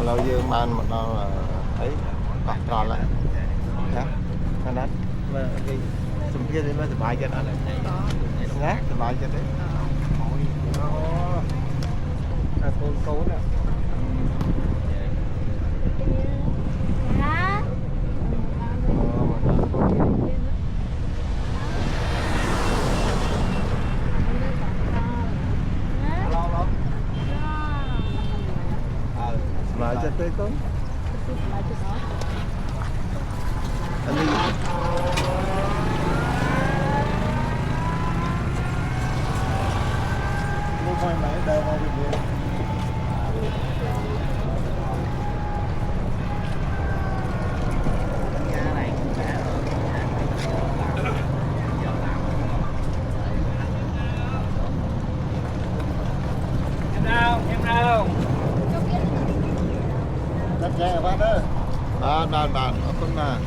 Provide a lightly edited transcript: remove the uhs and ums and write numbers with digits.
lâu dương ban một đó là ấy bạc tròn lại nhá anh mà cái sum kia thì mới bài chân anh nhá bài chân đấy nó con cố nè bài chân đấy con anh đi mua khoai máy đeo vào được luôn em đâu cắt ra bạn ơi bạn không mà